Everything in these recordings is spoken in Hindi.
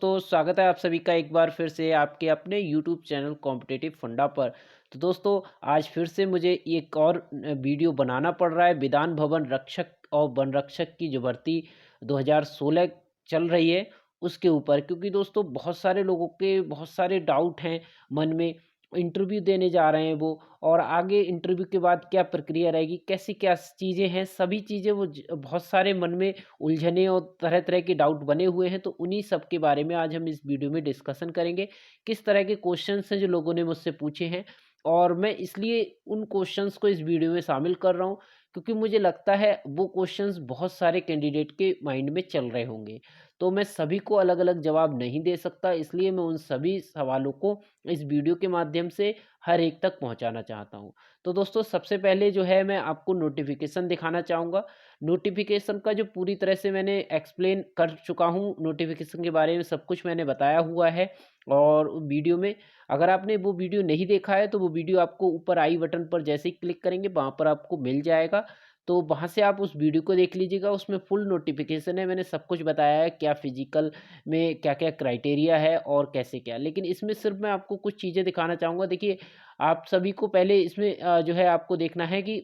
तो स्वागत है आप सभी का एक बार फिर से आपके अपने यूट्यूब चैनल कॉम्पिटिटिव फंडा पर। तो दोस्तों, आज फिर से मुझे एक और वीडियो बनाना पड़ रहा है। विधान भवन रक्षक और वन रक्षक की जो भर्ती 2016 चल रही है उसके ऊपर, क्योंकि दोस्तों बहुत सारे लोगों के बहुत सारे डाउट हैं मन में। इंटरव्यू देने जा रहे हैं वो, और आगे इंटरव्यू के बाद क्या प्रक्रिया रहेगी, कैसी क्या चीज़ें हैं, सभी चीज़ें वो बहुत सारे मन में उलझने और तरह-तरह के डाउट बने हुए हैं। तो उन्हीं सब के बारे में आज हम इस वीडियो में डिस्कशन करेंगे। किस तरह के क्वेश्चन्स हैं जो लोगों ने मुझसे पूछे हैं, और मैं इसलिए उन क्वेश्चन्स को इस वीडियो में शामिल कर रहा हूँ क्योंकि मुझे लगता है वो क्वेश्चन्स बहुत सारे कैंडिडेट के माइंड में चल रहे होंगे। तो मैं सभी को अलग-अलग जवाब नहीं दे सकता, इसलिए मैं उन सभी सवालों को इस वीडियो के माध्यम से हर एक तक पहुँचाना चाहता हूँ। तो दोस्तों, सबसे पहले जो है मैं आपको नोटिफ़िकेशन दिखाना चाहूँगा। नोटिफ़िकेशन का जो पूरी तरह से मैंने एक्सप्लेन कर चुका हूँ, नोटिफ़िकेशन के बारे में सब कुछ मैंने बताया हुआ है। और वीडियो में, अगर आपने वो वीडियो नहीं देखा है तो वो वीडियो आपको ऊपर आई बटन पर जैसे ही क्लिक करेंगे वहाँ पर आपको मिल जाएगा। तो वहाँ से आप उस वीडियो को देख लीजिएगा, उसमें फुल नोटिफ़िकेशन है, मैंने सब कुछ बताया है, क्या फ़िज़िकल में क्या-क्या क्राइटेरिया है और कैसे क्या। लेकिन इसमें सिर्फ़ मैं आपको कुछ चीज़ें दिखाना चाहूँगा। देखिए, आप सभी को पहले इसमें जो है आपको देखना है कि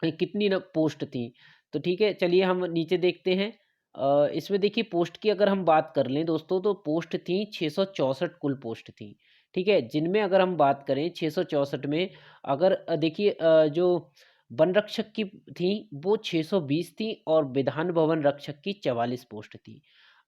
कितनी न पोस्ट थी। तो ठीक है, चलिए हम नीचे देखते हैं। इसमें देखिए, पोस्ट की अगर हम बात कर लें दोस्तों, तो पोस्ट थी 664 कुल पोस्ट थी। ठीक है? जिनमें अगर हम बात करें 664 में, अगर देखिए, जो वन रक्षक की थी वो 620 थी और विधान भवन रक्षक की 44 पोस्ट थी।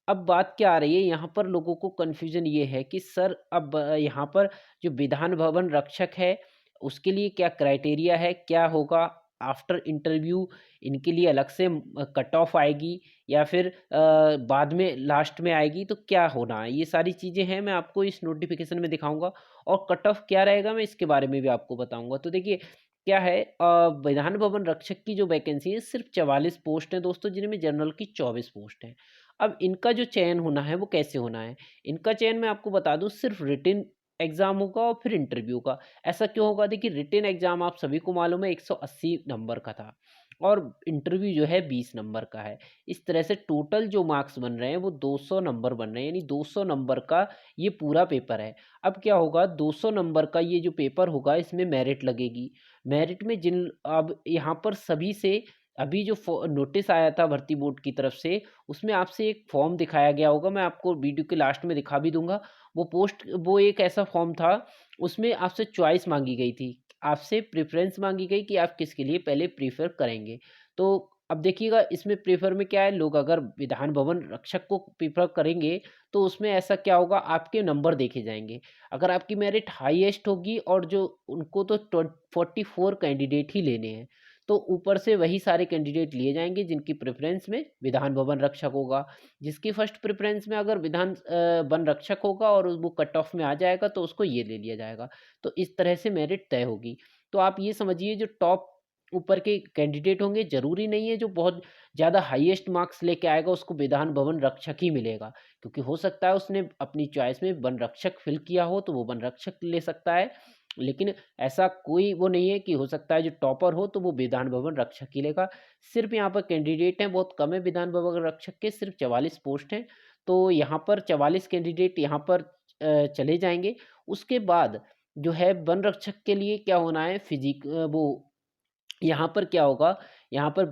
अब बात क्या आ रही है, यहाँ पर लोगों को कन्फ्यूज़न ये है कि सर, अब यहाँ पर जो विधान भवन रक्षक है, उसके लिए क्या क्राइटेरिया है? क्या होगा? आफ्टर इंटरव्यू इनके लिए अलग से कट ऑफ आएगी या फिर बाद में लास्ट में आएगी, तो क्या होना है? ये सारी चीज़ें हैं, मैं आपको इस नोटिफ़िकेशन में दिखाऊँगा, और कट ऑफ क्या रहेगा मैं इसके बारे में भी आपको बताऊँगा। तो देखिए, क्या है, विधान भवन रक्षक की जो वैकेंसी है सिर्फ़ 44 पोस्ट हैं दोस्तों, जिनमें जनरल की 24 पोस्ट हैं। अब इनका जो चयन होना है वो कैसे होना है? इनका चयन मैं आपको बता दूँ, सिर्फ़ रिटन एग्ज़ाम होगा और फिर इंटरव्यू का। ऐसा क्यों होगा? देखिए, रिटन एग्ज़ाम आप सभी को मालूम है 180 नंबर का था, और इंटरव्यू जो है 20 नंबर का है। इस तरह से टोटल जो मार्क्स बन रहे हैं वो 200 नंबर बन रहे हैं, यानी 200 नंबर का ये पूरा पेपर है। अब क्या होगा, 200 नंबर का ये जो पेपर होगा इसमें मेरिट लगेगी। मेरिट में जिन अब यहाँ पर सभी से अभी जो नोटिस आया था भर्ती बोर्ड की तरफ से, उसमें आपसे एक फॉर्म दिखाया गया होगा, मैं आपको वीडियो के लास्ट में दिखा भी दूँगा। वो एक ऐसा फॉर्म था, उसमें आपसे चॉइस माँगी गई थी। आपसे प्रेफ़रेंस माँगी गई कि आप किसके लिए पहले प्रेफ़र करेंगे। तो अब देखिएगा, इसमें प्रेफ़र में क्या है, लोग अगर विधान भवन रक्षक को प्रेफ़र करेंगे, तो उसमें ऐसा क्या होगा, आपके नंबर देखे जाएँगे। अगर आपकी मेरिट हाईएस्ट होगी, और जो उनको तो 44 कैंडिडेट ही लेने हैं, तो ऊपर से वही सारे कैंडिडेट लिए जाएँगे जिनकी प्रेफ़रेंस में विधान भवन रक्षक होगा। जिसकी फर्स्ट प्रेफ़रेंस में अगर वन रक्षक होगा और वो कट ऑफ में आ जाएगा, तो उसको ये ले लिया जाएगा। तो इस तरह से मेरिट तय होगी। तो आप ये समझिए, जो टॉप ऊपर के कैंडिडेट होंगे, ज़रूरी नहीं है जो बहुत ज़्यादा हाईएस्ट मार्क्स लेके आएगा उसको विधान भवन रक्षक ही मिलेगा। क्योंकि हो सकता है उसने अपनी चॉइस में वन रक्षक फ़िल किया हो, तो वो वन रक्षक ले सकता है। लेकिन ऐसा कोई वो नहीं है कि हो सकता है जो टॉपर हो तो वो विधान भवन रक्षक ही लेगा। सिर्फ़ यहाँ पर कैंडिडेट हैं, बहुत कम है विधान भवन रक्षक के, सिर्फ़ 44 पोस्ट हैं। तो यहाँ पर 44 कैंडिडेट यहाँ पर चले जाएँगे। उसके बाद जो है वन रक्षक के लिए क्या होना है, वो यहाँ पर क्या होगा, यहाँ पर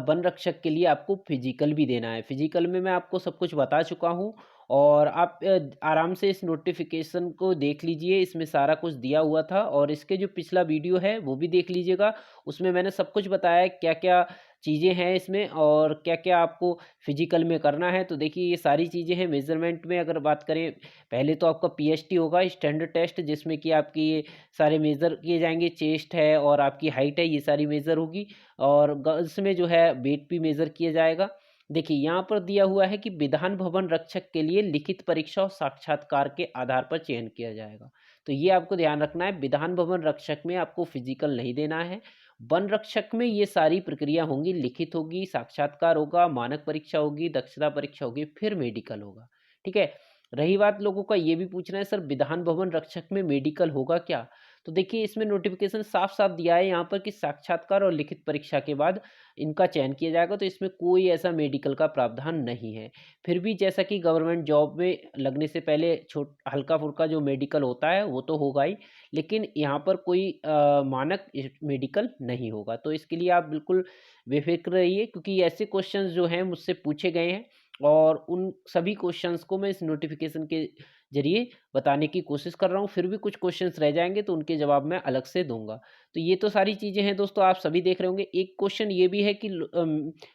वन रक्षक के लिए आपको फिज़िकल भी देना है। फिज़िकल में मैं आपको सब कुछ बता चुका हूँ, और आप आराम से इस नोटिफ़िकेशन को देख लीजिए, इसमें सारा कुछ दिया हुआ था, और इसके जो पिछला वीडियो है वो भी देख लीजिएगा। उसमें मैंने सब कुछ बताया है, क्या-क्या चीज़ें हैं इसमें और क्या-क्या आपको फिज़िकल में करना है। तो देखिए, ये सारी चीज़ें हैं। मेज़रमेंट में अगर बात करें, पहले तो आपका पीएसटी होगा, स्टैंडर्ड टेस्ट, जिसमें कि आपकी ये सारे मेज़र किए जाएँगे, चेस्ट है और आपकी हाइट है, ये सारी मेज़र होगी, और गर्ल्स में जो है वेट भी मेज़र किया जाएगा। देखिए, यहाँ पर दिया हुआ है कि विधान भवन रक्षक के लिए लिखित परीक्षा और साक्षात्कार के आधार पर चयन किया जाएगा। तो ये आपको ध्यान रखना है, विधान भवन रक्षक में आपको फिज़िकल नहीं देना है। वन रक्षक में ये सारी प्रक्रिया होंगी, लिखित होगी, साक्षात्कार होगा, मानक परीक्षा होगी, दक्षता परीक्षा होगी, फिर मेडिकल होगा। ठीक है? रही बात लोगों का ये भी पूछना है, सर विधान भवन रक्षक में मेडिकल होगा क्या? तो देखिए इसमें नोटिफिकेशन साफ-साफ दिया है यहाँ पर कि साक्षात्कार और लिखित परीक्षा के बाद इनका चयन किया जाएगा, तो इसमें कोई ऐसा मेडिकल का प्रावधान नहीं है। फिर भी जैसा कि गवर्नमेंट जॉब में लगने से पहले छोट हल्का-फुल्का जो मेडिकल होता है वो तो होगा ही, लेकिन यहाँ पर कोई मानक मेडिकल नहीं होगा। तो इसके लिए आप बिल्कुल बेफ़िक्र रहिए, क्योंकि ऐसे क्वेश्चंस जो हैं मुझसे पूछे गए हैं और उन सभी क्वेश्चंस को मैं इस नोटिफ़िकेशन के ज़रिए बताने की कोशिश कर रहा हूँ। फिर भी कुछ क्वेश्चंस रह जाएँगे तो उनके जवाब मैं अलग से दूँगा। तो ये तो सारी चीज़ें हैं दोस्तों, आप सभी देख रहे होंगे। एक क्वेश्चन ये भी है कि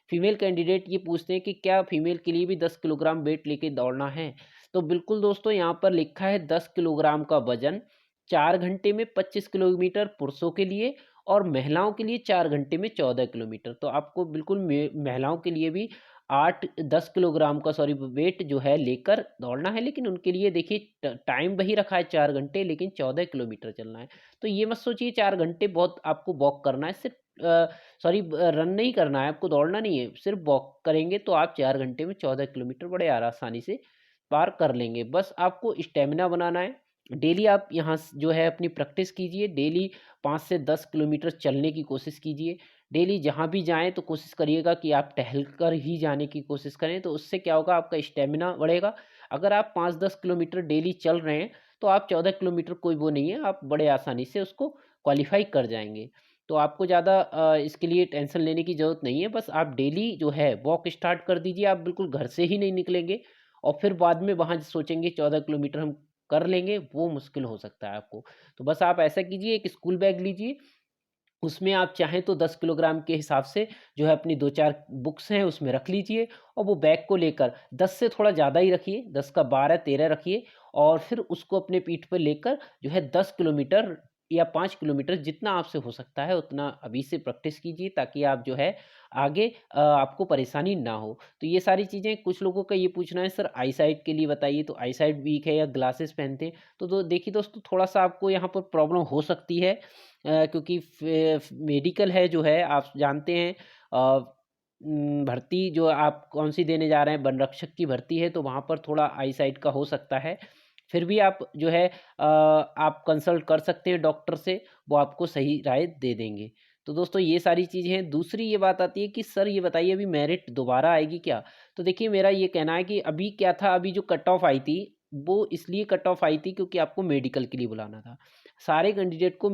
फीमेल कैंडिडेट ये पूछते हैं कि क्या फीमेल के लिए भी 10 किलोग्राम वेट लेके दौड़ना है? तो बिल्कुल दोस्तों, यहाँ पर लिखा है 10 किलोग्राम का वज़न 4 घंटे में 25 किलोमीटर पुरुषों के लिए और महिलाओं के लिए 4 घंटे में 14 किलोमीटर। तो आपको बिल्कुल महिलाओं के लिए भी 8-10 किलोग्राम का वेट जो है लेकर दौड़ना है, लेकिन उनके लिए देखिए टाइम वही रखा है 4 घंटे, लेकिन 14 किलोमीटर चलना है। तो ये मत सोचिए 4 घंटे बहुत आपको वॉक करना है, सिर्फ रन नहीं करना है, आपको दौड़ना नहीं है, सिर्फ वॉक करेंगे तो आप 4 घंटे में 14 किलोमीटर बड़े आसानी से पार कर लेंगे। बस आपको स्टेमिना बनाना है। डेली आप यहाँ जो है अपनी प्रैक्टिस कीजिए, डेली 5 से 10 किलोमीटर चलने की कोशिश कीजिए। डेली जहाँ भी जाएँ तो कोशिश करिएगा कि आप टहल कर ही जाने की कोशिश करें, तो उससे क्या होगा, आपका स्टेमिना बढ़ेगा। अगर आप 5-10 किलोमीटर डेली चल रहे हैं, तो आप 14 किलोमीटर कोई वो नहीं है, आप बड़े आसानी से उसको क्वालीफ़ाई कर जाएँगे। तो आपको ज़्यादा इसके लिए टेंशन लेने की ज़रूरत नहीं है, बस आप डेली जो है वॉक स्टार्ट कर दीजिए, आप बिल्कुल घर से ही नहीं निकलेंगे और फिर बाद में वहाँ सोचेंगे 14 किलोमीटर हम कर लेंगे, वो मुश्किल हो सकता है आपको। तो बस आप ऐसा कीजिए, एक स्कूल बैग लीजिए, उसमें आप चाहें तो 10 किलोग्राम के हिसाब से जो है अपनी 2-4 बुक्स हैं उसमें रख लीजिए और वो बैग को लेकर 10 से थोड़ा ज़्यादा ही रखिए, 10 का 12-13 रखिए और फिर उसको अपने पीठ पे लेकर जो है 10 किलोमीटर या 5 किलोमीटर जितना आपसे हो सकता है उतना अभी से प्रैक्टिस कीजिए, ताकि आप जो है आगे आपको परेशानी ना हो। तो ये सारी चीज़ें, कुछ लोगों का ये पूछना है सर आई साइट के लिए बताइए, तो आई साइट वीक है या ग्लासेस पहनते हैं, तो देखिए दोस्तों, थोड़ा-सा आपको यहाँ पर प्रॉब्लम हो सकती है, क्योंकि मेडिकल है जो है आप जानते हैं, भर्ती जो आप कौन-सी देने जा रहे हैं, वन रक्षक की भर्ती है, तो वहाँ पर थोड़ा आई साइट का हो सकता है। फिर भी आप जो है आप कंसल्ट कर सकते हैं डॉक्टर से, वो आपको सही राय दे देंगे। तो दोस्तों ये सारी चीज़ें हैं। दूसरी ये बात आती है कि सर ये बताइए अभी मेरिट दोबारा आएगी क्या? तो देखिए मेरा ये कहना है कि अभी क्या था, अभी जो कट ऑफ आई थी, वो इसलिए कट ऑफ आई थी क्योंकि आपको मेडिकल के लिए बुलाना था। सारे कैंडिडेट को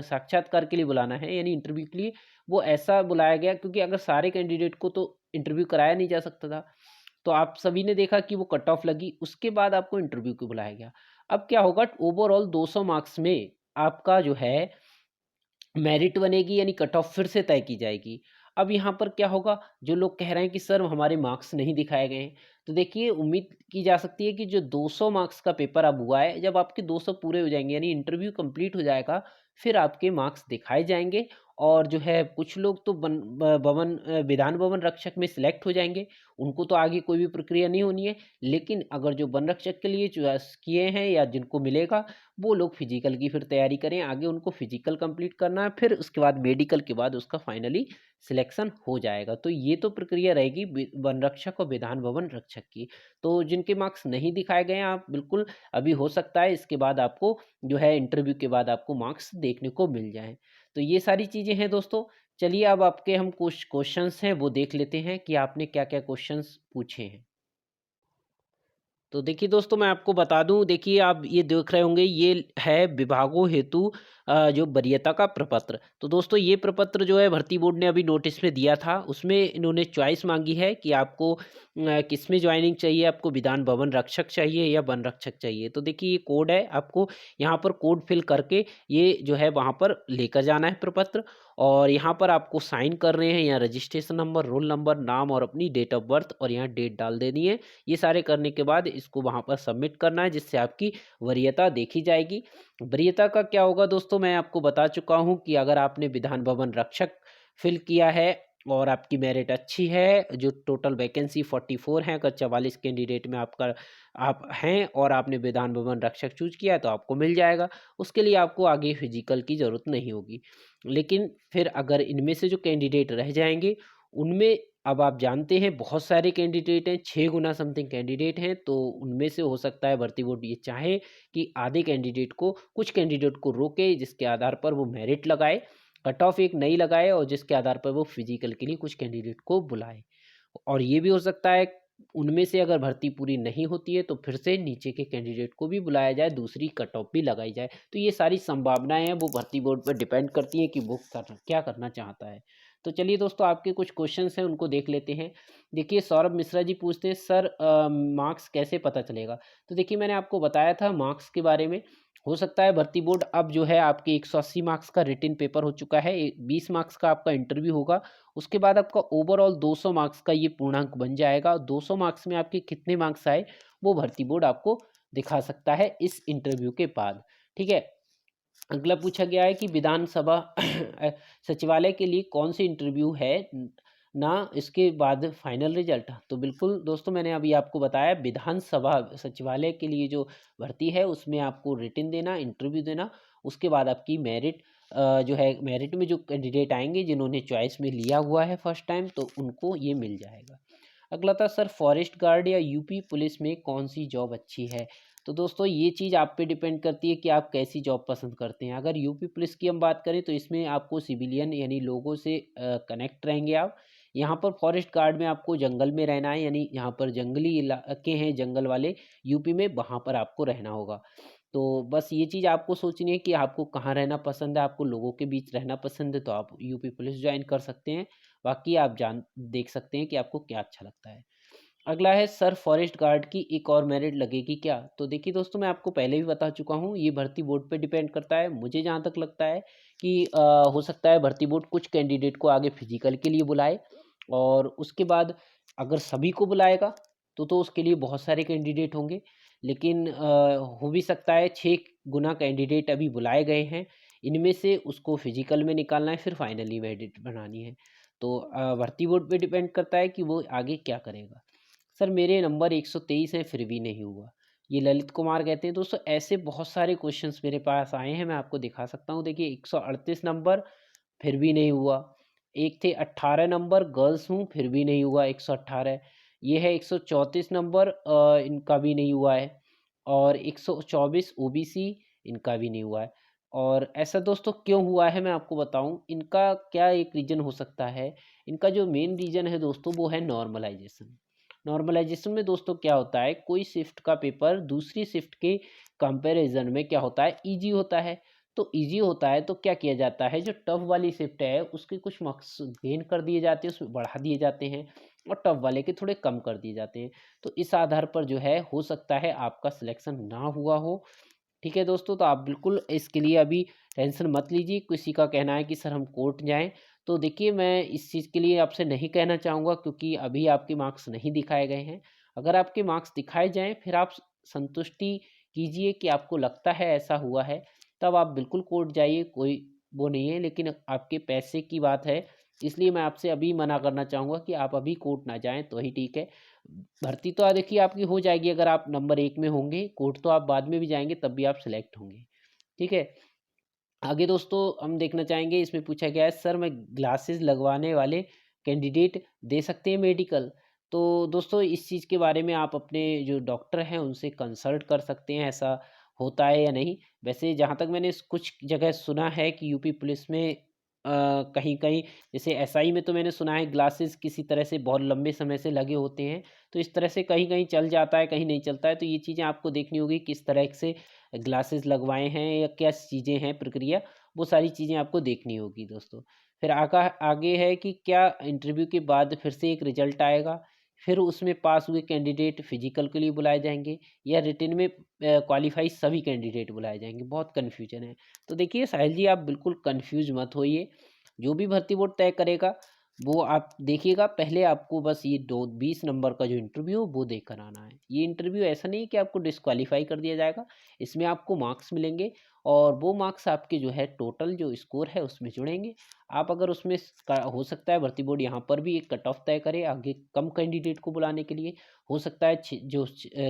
साक्षात्कार के लिए बुलाना है, यानी इंटरव्यू के लिए वो ऐसा बुलाया गया, क्योंकि अगर सारे कैंडिडेट को तो इंटरव्यू कराया नहीं जा सकता था। तो आप सभी ने देखा कि वो कट ऑफ लगी, उसके बाद आपको इंटरव्यू को बुलाया गया। अब क्या होगा, ओवरऑल 200 मार्क्स में आपका जो है मेरिट बनेगी, यानी कट ऑफ फिर से तय की जाएगी। अब यहाँ पर क्या होगा, जो लोग कह रहे हैं कि सर हमारे मार्क्स नहीं दिखाए गए हैं, तो देखिए उम्मीद की जा सकती है कि जो 200 मार्क्स का पेपर अब हुआ है, जब आपके 200 पूरे हो जाएँगे, यानी इंटरव्यू कंप्लीट हो जाएगा, फिर आपके मार्क्स दिखाए जाएँगे और जो है कुछ लोग तो विधान भवन रक्षक में सिलेक्ट हो जाएँगे, उनको तो आगे कोई भी प्रक्रिया नहीं होनी है। लेकिन अगर जो वन रक्षक के लिए चॉइस किए हैं या जिनको मिलेगा, वो लोग फिजिकल की फिर तैयारी करें, आगे उनको फिजिकल कंप्लीट करना है, फिर उसके बाद मेडिकल के बाद उसका फाइनली सिलेक्शन हो जाएगा। तो ये तो प्रक्रिया रहेगी वन रक्षक और विधान भवन रक्षक की। तो जिनके मार्क्स नहीं दिखाए गए हैं, आप बिल्कुल अभी हो सकता है इसके बाद आपको जो है इंटरव्यू के बाद आपको मार्क्स देखने को मिल जाएँ। तो ये सारी चीज़ें हैं दोस्तों। चलिए अब आपके हम कुछ क्वेश्चंस हैं वो देख लेते हैं कि आपने क्या-क्या क्वेश्चंस पूछे हैं। तो देखिए दोस्तों, मैं आपको बता दूं, देखिए आप ये देख रहे होंगे, ये है विभागों हेतु जो वरीयता का प्रपत्र। तो दोस्तों ये प्रपत्र जो है भर्ती बोर्ड ने अभी नोटिस में दिया था, उसमें इन्होंने चॉइस मांगी है कि आपको किस में ज्वाइनिंग चाहिए, आपको विधान भवन रक्षक चाहिए या वन रक्षक चाहिए। तो देखिए ये कोड है, आपको यहाँ पर कोड फिल करके ये जो है वहाँ पर लेकर जाना है प्रपत्र, और यहाँ पर आपको साइन कर रहे हैं, यहाँ रजिस्ट्रेशन नंबर, रोल नंबर, नाम और अपनी डेट ऑफ बर्थ और यहाँ डेट डाल देनी है। ये सारे करने के बाद इसको वहाँ पर सबमिट करना है, जिससे आपकी वरीयता देखी जाएगी। वरीयता का क्या होगा दोस्तों, मैं आपको बता चुका हूँ कि अगर आपने विधान भवन रक्षक फिल किया है और आपकी मेरिट अच्छी है, जो टोटल वैकेंसी 44 है, अगर 44 कैंडिडेट में आप हैं और आपने विधान भवन रक्षक चूज किया है तो आपको मिल जाएगा। उसके लिए आपको आगे फिजिकल की ज़रूरत नहीं होगी। लेकिन फिर अगर इनमें से जो कैंडिडेट रह जाएंगे, उनमें अब आप जानते हैं बहुत सारे कैंडिडेट हैं, 6 गुना समथिंग कैंडिडेट हैं, तो उनमें से हो सकता है भर्ती बोर्ड ये चाहे कि आधे कैंडिडेट को, कुछ कैंडिडेट को रोके, जिसके आधार पर वो मेरिट लगाए, कट ऑफ एक नई लगाए और जिसके आधार पर वो फिजिकल के लिए कुछ कैंडिडेट को बुलाए। और ये भी हो सकता है उनमें से अगर भर्ती पूरी नहीं होती है तो फिर से नीचे के कैंडिडेट को भी बुलाया जाए, दूसरी कट ऑफ भी लगाई जाए। तो ये सारी संभावनाएं हैं, वो भर्ती बोर्ड पर डिपेंड करती हैं कि वो क्या करना चाहता है। तो चलिए दोस्तों, आपके कुछ क्वेश्चंस हैं उनको देख लेते हैं। देखिए, सौरभ मिश्रा जी पूछते हैं, सर मार्क्स कैसे पता चलेगा? तो देखिए, मैंने आपको बताया था मार्क्स के बारे में। हो सकता है भर्ती बोर्ड अब जो है आपके 180 मार्क्स का रिटन पेपर हो चुका है, 20 मार्क्स का आपका इंटरव्यू होगा, उसके बाद आपका ओवरऑल 200 मार्क्स का ये पूर्णांक बन जाएगा। 200 मार्क्स में आपके कितने मार्क्स आए वो भर्ती बोर्ड आपको दिखा सकता है इस इंटरव्यू के बाद। ठीक है। अगला पूछा गया है कि विधानसभा सचिवालय के लिए कौन सी इंटरव्यू है ना इसके बाद फाइनल रिजल्ट? तो बिल्कुल दोस्तों, मैंने अभी आपको बताया विधानसभा सचिवालय के लिए जो भर्ती है उसमें आपको रिटन देना, इंटरव्यू देना, उसके बाद आपकी मेरिट जो है, मेरिट में जो कैंडिडेट आएंगे जिन्होंने चॉइस में लिया हुआ है फर्स्ट टाइम, तो उनको ये मिल जाएगा। अगला था, सर फॉरेस्ट गार्ड या यूपी पुलिस में कौन सी जॉब अच्छी है? तो दोस्तों, ये चीज़ आप पे डिपेंड करती है कि आप कैसी जॉब पसंद करते हैं। अगर यूपी पुलिस की हम बात करें तो इसमें आपको सिविलियन यानी लोगों से कनेक्ट रहेंगे आप। यहाँ पर फॉरेस्ट गार्ड में आपको जंगल में रहना है, यानी यहाँ पर जंगली इलाके हैं, जंगल वाले यूपी में, वहाँ पर आपको रहना होगा। तो बस ये चीज़ आपको सोचनी है कि आपको कहाँ रहना पसंद है। आपको लोगों के बीच रहना पसंद है तो आप यूपी पुलिस ज्वाइन कर सकते हैं। बाकी आप जान देख सकते हैं कि आपको क्या अच्छा लगता है। अगला है, सर फॉरेस्ट गार्ड की एक और मेरिट लगेगी क्या? तो देखिए दोस्तों, मैं आपको पहले भी बता चुका हूँ, ये भर्ती बोर्ड पे डिपेंड करता है। मुझे जहाँ तक लगता है कि हो सकता है भर्ती बोर्ड कुछ कैंडिडेट को आगे फिजिकल के लिए बुलाए, और उसके बाद अगर सभी को बुलाएगा तो उसके लिए बहुत सारे कैंडिडेट होंगे। लेकिन हो भी सकता है 6 गुना कैंडिडेट अभी बुलाए गए हैं, इनमें से उसको फिजिकल में निकालना है, फिर फाइनली मेरिट बनानी है। तो भर्ती बोर्ड पे डिपेंड करता है कि वो आगे क्या करेगा। सर मेरे नंबर 123 हैं फिर भी नहीं हुआ, ये ललित कुमार कहते हैं। दोस्तों, ऐसे बहुत सारे क्वेश्चंस मेरे पास आए हैं, मैं आपको दिखा सकता हूँ। देखिए, 138 नंबर फिर भी नहीं हुआ। एक थे 18 नंबर, गर्ल्स हूँ, फिर भी नहीं हुआ 118। ये है 134 नंबर, इनका भी नहीं हुआ है। और 124 ओबीसी, इनका भी नहीं हुआ है। और ऐसा दोस्तों क्यों हुआ है मैं आपको बताऊं, इनका क्या एक रीज़न हो सकता है। इनका जो मेन रीज़न है दोस्तों वो है नॉर्मलाइजेशन। नॉर्मलाइजेशन में दोस्तों क्या होता है, कोई शिफ्ट का पेपर दूसरी शिफ्ट के कंपैरिजन में क्या होता है, ईजी होता है। तो ईजी होता है तो क्या किया जाता है, जो टफ वाली शिफ्ट है उसके कुछ मार्क्स गेन कर दिए जाते हैं, उसमें बढ़ा दिए जाते हैं, और टफ वाले के थोड़े कम कर दिए जाते हैं। तो इस आधार पर जो है हो सकता है आपका सिलेक्शन ना हुआ हो। ठीक है दोस्तों, तो आप बिल्कुल इसके लिए अभी टेंशन मत लीजिए। किसी का कहना है कि सर हम कोर्ट जाएं, तो देखिए मैं इस चीज़ के लिए आपसे नहीं कहना चाहूँगा, क्योंकि अभी आपके मार्क्स नहीं दिखाए गए हैं। अगर आपके मार्क्स दिखाए जाएं फिर आप संतुष्टि कीजिए कि आपको लगता है ऐसा हुआ है, तब आप बिल्कुल कोर्ट जाइए, कोई वो नहीं है। लेकिन आपके पैसे की बात है, इसलिए मैं आपसे अभी मना करना चाहूँगा कि आप अभी कोर्ट ना जाएं तो ही ठीक है। भर्ती तो देखिए आपकी हो जाएगी, अगर आप नंबर 1 में होंगे, कोर्ट तो आप बाद में भी जाएँगे तब भी आप सिलेक्ट होंगे। ठीक है? आगे दोस्तों हम देखना चाहेंगे, इसमें पूछा गया है, सर मैं ग्लासेस लगवाने वाले कैंडिडेट दे सकते हैं मेडिकल? तो दोस्तों, इस चीज़ के बारे में आप अपने जो डॉक्टर हैं उनसे कंसल्ट कर सकते हैं, ऐसा होता है या नहीं। वैसे जहाँ तक मैंने कुछ जगह सुना है कि यूपी पुलिस में कहीं-कहीं, जैसे एसआई में तो मैंने सुना है ग्लासेस किसी तरह से बहुत लंबे समय से लगे होते हैं। तो इस तरह से कहीं-कहीं चल जाता है, कहीं नहीं चलता है। तो ये चीज़ें आपको देखनी होगी किस तरह से ग्लासेस लगवाए हैं या क्या चीज़ें हैं प्रक्रिया, वो सारी चीज़ें आपको देखनी होगी दोस्तों। फिर आगे है कि क्या इंटरव्यू के बाद फिर से एक रिजल्ट आएगा, फिर उसमें पास हुए कैंडिडेट फिजिकल के लिए बुलाए जाएंगे, या रिटन में क्वालिफाई सभी कैंडिडेट बुलाए जाएंगे? बहुत कन्फ्यूजन है। तो देखिए साहिल जी, आप बिल्कुल कन्फ्यूज मत होइए। जो भी भर्ती बोर्ड तय करेगा वो आप देखिएगा। पहले आपको बस ये दो 20 नंबर का जो इंटरव्यू वो देकर आना है। ये इंटरव्यू ऐसा नहीं है कि आपको डिस्क्वालीफाई कर दिया जाएगा, इसमें आपको मार्क्स मिलेंगे, और वो मार्क्स आपके जो है टोटल जो स्कोर है उसमें जुड़ेंगे। आप अगर उसमें हो सकता है भर्ती बोर्ड यहाँ पर भी एक कट ऑफ तय करे आगे कम कैंडिडेट को बुलाने के लिए। हो सकता है जो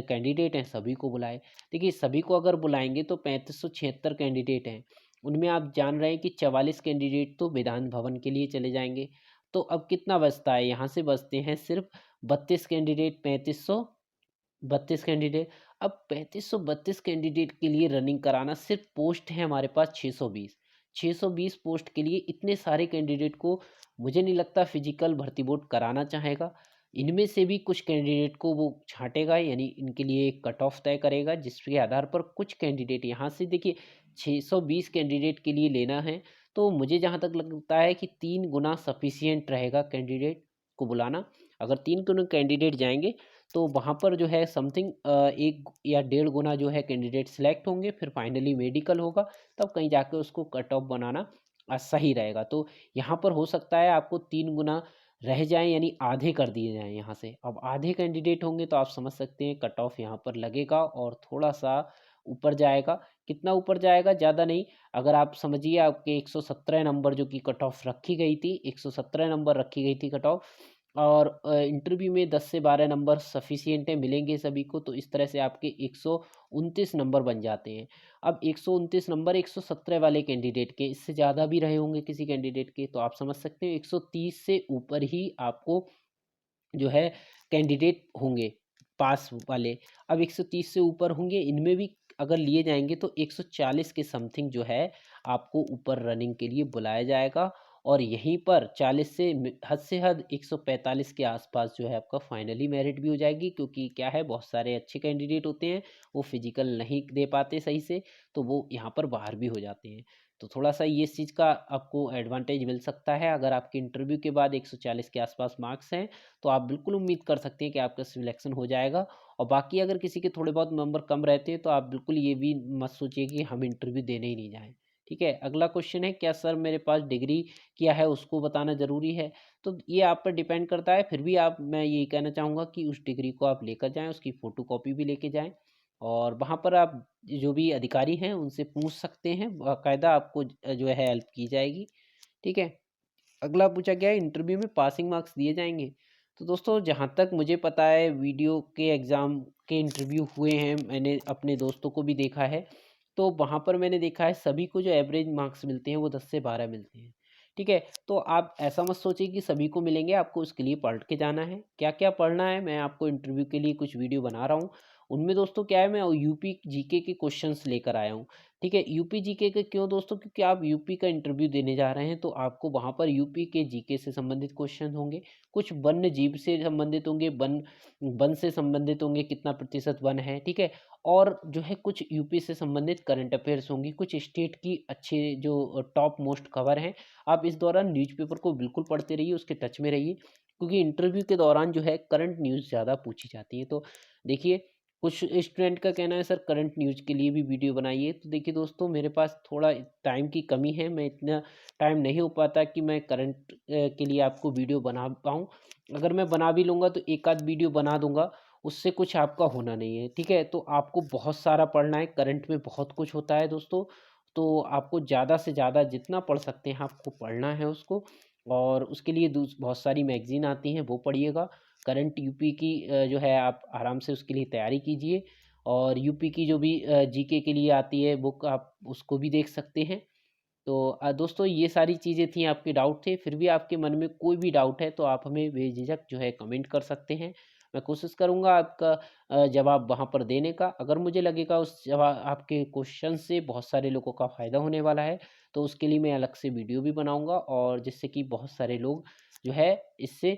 कैंडिडेट हैं सभी को बुलाए। देखिए, सभी को अगर बुलाएंगे तो 3576 कैंडिडेट हैं, उनमें आप जान रहे हैं कि 44 कैंडिडेट तो विधान भवन के लिए चले जाएंगे। तो तो अब कितना बचता है, यहाँ से बचते हैं सिर्फ 32 कैंडिडेट, 3532 कैंडिडेट। अब 3532 कैंडिडेट के लिए रनिंग कराना, सिर्फ पोस्ट है हमारे पास 620। 620 पोस्ट के लिए इतने सारे कैंडिडेट को मुझे नहीं लगता फिजिकल भर्ती बोर्ड कराना चाहेगा। इनमें से भी कुछ कैंडिडेट को वो छांटेगा, यानी इनके लिए एक कट ऑफ तय करेगा, जिसके आधार पर कुछ कैंडिडेट यहाँ से देखिए 620 कैंडिडेट के लिए लेना है। तो मुझे जहाँ तक लगता है कि 3 गुना सफिशियंट रहेगा कैंडिडेट को बुलाना। अगर 3 गुना कैंडिडेट जाएंगे तो वहाँ पर जो है समथिंग 1 या डेढ़ गुना जो है कैंडिडेट सिलेक्ट होंगे, फिर फाइनली मेडिकल होगा, तब कहीं जाके उसको कट ऑफ बनाना सही रहेगा। तो यहाँ पर हो सकता है आपको 3 गुना रह जाएँ, यानी आधे कर दिए जाएँ यहाँ से। अब आधे कैंडिडेट होंगे तो आप समझ सकते हैं कट ऑफ यहाँ पर लगेगा और थोड़ा-सा ऊपर जाएगा। कितना ऊपर जाएगा? ज़्यादा नहीं। अगर आप समझिए आपके 117 नंबर जो कि कट ऑफ रखी गई थी, 117 नंबर रखी गई थी कट ऑफ, और इंटरव्यू में 10 से 12 नंबर सफिशिएंट है, मिलेंगे सभी को, तो इस तरह से आपके 129 नंबर बन जाते हैं। अब 129 नंबर 117 वाले कैंडिडेट के, इससे ज़्यादा भी रहे होंगे किसी कैंडिडेट के, तो आप समझ सकते हैं 130 से ऊपर ही आपको जो है कैंडिडेट होंगे पास वाले। अब 130 से ऊपर होंगे, इनमें भी अगर लिए जाएँगे तो 140 के समथिंग जो है आपको ऊपर रनिंग के लिए बुलाया जाएगा, और यहीं पर 40 से हद से हद 145 के आसपास जो है आपका फाइनली मेरिट भी हो जाएगी, क्योंकि क्या है बहुत सारे अच्छे कैंडिडेट होते हैं, वो फिजिकल नहीं दे पाते सही से, तो वो यहाँ पर बाहर भी हो जाते हैं। तो थोड़ा-सा ये इस चीज़ का आपको एडवांटेज मिल सकता है। अगर आपके इंटरव्यू के बाद 140 के आसपास मार्क्स हैं, तो आप बिल्कुल उम्मीद कर सकते हैं कि आपका सिलेक्शन हो जाएगा। और बाकी अगर किसी के थोड़े बहुत नंबर कम रहते हैं, तो आप बिल्कुल ये भी मत सोचिए कि हम इंटरव्यू देने ही नहीं जाएँ। ठीक है? अगला क्वेश्चन है, क्या सर मेरे पास डिग्री क्या है उसको बताना ज़रूरी है? तो ये आप पर डिपेंड करता है, फिर भी आप मैं यही कहना चाहूँगा कि उस डिग्री को आप लेकर जाएँ, उसकी फ़ोटोकॉपी भी लेके जाएँ, और वहाँ पर आप जो भी अधिकारी हैं उनसे पूछ सकते हैं, बाकायदा आपको जो है हेल्प की जाएगी। ठीक है? अगला पूछा गया है, इंटरव्यू में पासिंग मार्क्स दिए जाएँगे? तो दोस्तों जहाँ तक मुझे पता है, वीडियो के एग्ज़ाम के इंटरव्यू हुए हैं, मैंने अपने दोस्तों को भी देखा है, तो वहाँ पर मैंने देखा है सभी को जो एवरेज मार्क्स मिलते हैं वो 10 से 12 मिलते हैं। ठीक है? तो आप ऐसा मत सोचिए कि सभी को मिलेंगे, आपको उसके लिए पढ़ के जाना है। क्या-क्या पढ़ना है, मैं आपको इंटरव्यू के लिए कुछ वीडियो बना रहा हूँ। उनमें दोस्तों क्या है, मैं यूपी जीके के क्वेश्चंस लेकर आया हूँ। ठीक है? यूपी जीके के क्यों दोस्तों? क्योंकि आप यूपी का इंटरव्यू देने जा रहे हैं, तो आपको वहाँ पर यूपी के जीके से संबंधित क्वेश्चन होंगे, कुछ वन्य जीव से संबंधित होंगे, वन वन से संबंधित होंगे, कितना प्रतिशत वन है, ठीक है? और जो है कुछ यूपी से संबंधित करंट अफ़ेयर्स होंगी, कुछ स्टेट की अच्छे जो टॉप मोस्ट खबर हैं। आप इस दौरान न्यूज़पेपर को बिल्कुल पढ़ते रहिए, उसके टच में रहिए, क्योंकि इंटरव्यू के दौरान जो है करंट न्यूज़ ज़्यादा पूछी जाती है। तो देखिए, कुछ स्टूडेंट का कहना है सर करंट न्यूज़ के लिए भी वीडियो बनाइए। तो देखिए दोस्तों, मेरे पास थोड़ा टाइम की कमी है, मैं इतना टाइम नहीं हो पाता कि मैं करंट के लिए आपको वीडियो बना पाऊँ। अगर मैं बना भी लूँगा तो एक आध वीडियो बना दूँगा, उससे कुछ आपका होना नहीं है, ठीक है? तो आपको बहुत सारा पढ़ना है, करंट में बहुत कुछ होता है दोस्तों, तो आपको ज़्यादा से ज़्यादा जितना पढ़ सकते हैं आपको पढ़ना है उसको, और उसके लिए बहुत सारी मैगज़ीन आती हैं, वो पढ़िएगा। करंट यूपी की जो है आप आराम से उसके लिए तैयारी कीजिए, और यूपी की जो भी जीके के लिए आती है बुक, आप उसको भी देख सकते हैं। तो दोस्तों ये सारी चीज़ें थी, आपके डाउट थे, फिर भी आपके मन में कोई भी डाउट है तो आप हमें बेझिझक जो है कमेंट कर सकते हैं। मैं कोशिश करूँगा आपका जवाब वहाँ पर देने का। अगर मुझे लगेगा उस आपके क्वेश्चन से बहुत सारे लोगों का फ़ायदा होने वाला है, तो उसके लिए मैं अलग से वीडियो भी बनाऊँगा, और जिससे कि बहुत सारे लोग जो है इससे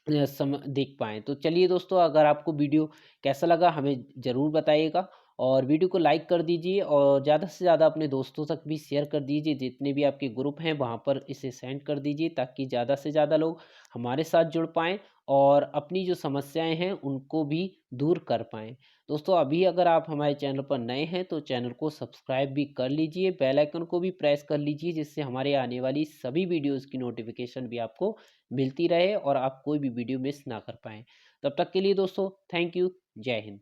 देख पाएँ। तो चलिए दोस्तों, अगर आपको वीडियो कैसा लगा हमें ज़रूर बताइएगा, और वीडियो को लाइक कर दीजिए, और ज़्यादा से ज़्यादा अपने दोस्तों तक भी शेयर कर दीजिए, जितने भी आपके ग्रुप हैं वहाँ पर इसे सेंड कर दीजिए, ताकि ज़्यादा से ज़्यादा लोग हमारे साथ जुड़ पाएँ और अपनी जो समस्याएँ हैं उनको भी दूर कर पाएँ। दोस्तों अभी अगर आप हमारे चैनल पर नए हैं तो चैनल को सब्सक्राइब भी कर लीजिए, बेल आइकन को भी प्रेस कर लीजिए, जिससे हमारे आने वाली सभी वीडियोज़ की नोटिफ़िकेशन भी आपको मिलती रहे और आप कोई भी वीडियो मिस ना कर पाएँ। तब तक के लिए दोस्तों थैंक यू। जय हिंद।